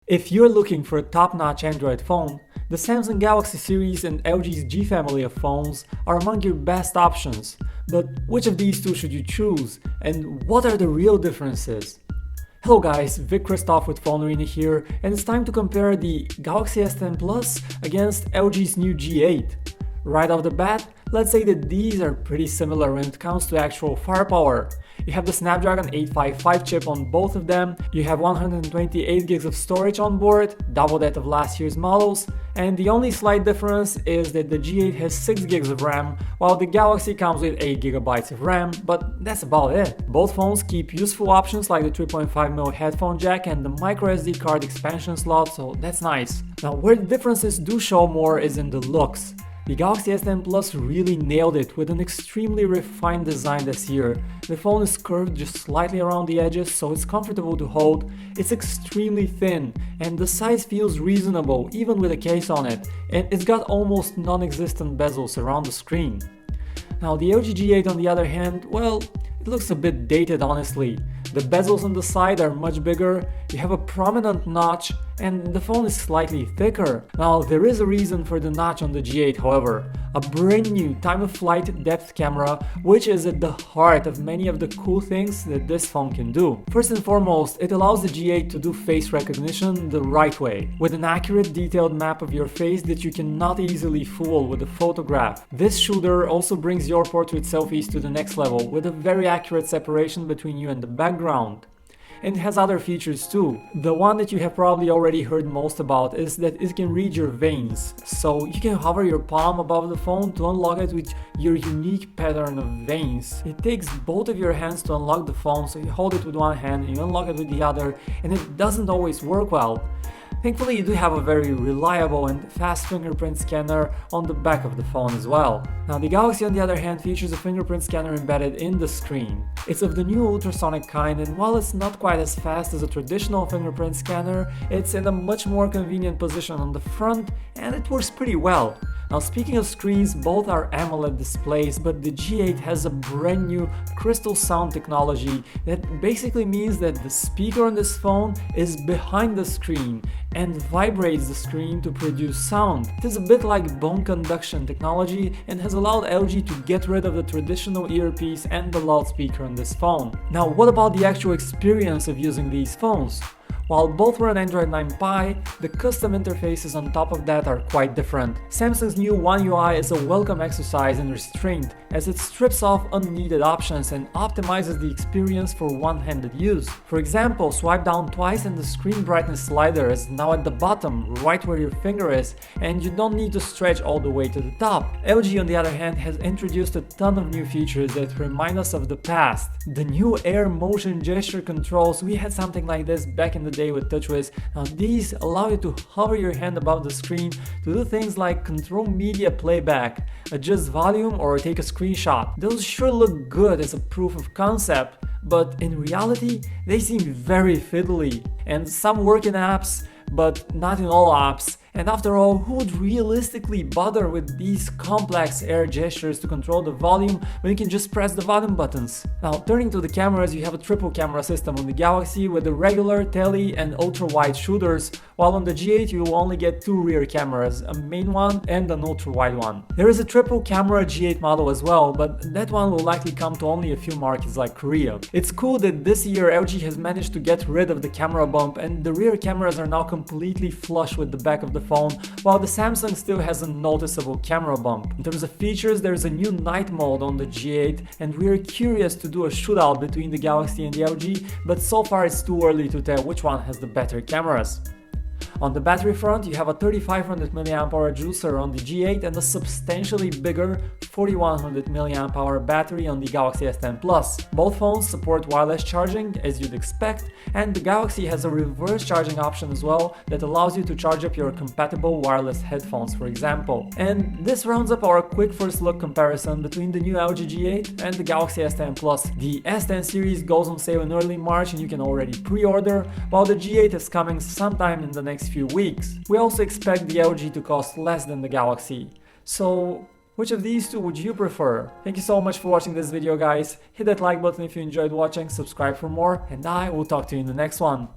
If you're looking for a top-notch Android phone, the Samsung Galaxy series and LG's G family of phones are among your best options. But which of these two should you choose, and what are the real differences? Hello guys, Vic Christoph with PhoneArena here, and it's time to compare the Galaxy S10 Plus against LG's new G8. Right off the bat, let's say that these are pretty similar when it comes to actual firepower. You have the Snapdragon 855 chip on both of them, you have 128 gigs of storage on board, double that of last year's models, and the only slight difference is that the G8 has 6 gigs of RAM, while the Galaxy comes with 8 GB of RAM, but that's about it. Both phones keep useful options like the 3.5mm headphone jack and the microSD card expansion slot, so that's nice. Now where the differences do show more is in the looks. The Galaxy S10 Plus really nailed it with an extremely refined design this year. The phone is curved just slightly around the edges, so it's comfortable to hold, it's extremely thin, and the size feels reasonable even with a case on it, and it's got almost non-existent bezels around the screen. Now the LG G8 on the other hand, well, it looks a bit dated honestly. The bezels on the side are much bigger, you have a prominent notch, and the phone is slightly thicker. Now there is a reason for the notch on the G8 however, a brand new time-of-flight depth camera which is at the heart of many of the cool things that this phone can do. First and foremost, it allows the G8 to do face recognition the right way, with an accurate detailed map of your face that you cannot easily fool with a photograph. This shooter also brings your portrait selfies to the next level with a very accurate separation between you and the background. And it has other features too. The one that you have probably already heard most about is that it can read your veins. So you can hover your palm above the phone to unlock it with your unique pattern of veins. It takes both of your hands to unlock the phone, so you hold it with one hand and you unlock it with the other, and it doesn't always work well. Thankfully, you do have a very reliable and fast fingerprint scanner on the back of the phone as well. Now the Galaxy on the other hand features a fingerprint scanner embedded in the screen. It's of the new ultrasonic kind, and while it's not quite as fast as a traditional fingerprint scanner, it's in a much more convenient position on the front and it works pretty well. Now speaking of screens, both are AMOLED displays, but the G8 has a brand new crystal sound technology that basically means that the speaker on this phone is behind the screen and vibrates the screen to produce sound. It is a bit like bone conduction technology and has allowed LG to get rid of the traditional earpiece and the loudspeaker on this phone. Now what about the actual experience of using these phones? While both run Android 9 Pie, the custom interfaces on top of that are quite different. Samsung's new One UI is a welcome exercise in restraint, as it strips off unneeded options and optimizes the experience for one-handed use. For example, swipe down twice and the screen brightness slider is now at the bottom, right where your finger is, and you don't need to stretch all the way to the top. LG on the other hand has introduced a ton of new features that remind us of the past. The new air motion gesture controls, we had something like this back in the day with TouchWiz. Now these allow you to hover your hand above the screen to do things like control media playback, adjust volume, or take a screenshot. Those sure look good as a proof of concept, but in reality they seem very fiddly, and some work in apps but not in all apps. And after all, who would realistically bother with these complex air gestures to control the volume when you can just press the volume buttons? Now turning to the cameras, you have a triple camera system on the Galaxy with the regular, tele and ultra-wide shooters, while on the G8 you will only get 2 rear cameras, a main one and an ultra-wide one. There is a triple camera G8 model as well, but that one will likely come to only a few markets like Korea. It's cool that this year LG has managed to get rid of the camera bump and the rear cameras are now completely flush with the back of the phone, while the Samsung still has a noticeable camera bump. In terms of features, there's a new night mode on the G8, and we're curious to do a shootout between the Galaxy and the LG, but so far it's too early to tell which one has the better cameras. On the battery front, you have a 3500 mAh juicer on the G8 and a substantially bigger 4100 mAh battery on the Galaxy S10 Plus. Both phones support wireless charging, as you'd expect, and the Galaxy has a reverse charging option as well that allows you to charge up your compatible wireless headphones, for example. And this rounds up our quick first look comparison between the new LG G8 and the Galaxy S10 Plus. The S10 series goes on sale in early March and you can already pre-order, while the G8 is coming sometime in the next few weeks. We also expect the LG to cost less than the Galaxy. So which of these two would you prefer? Thank you so much for watching this video guys. Hit that like button if you enjoyed watching, subscribe for more, and I will talk to you in the next one.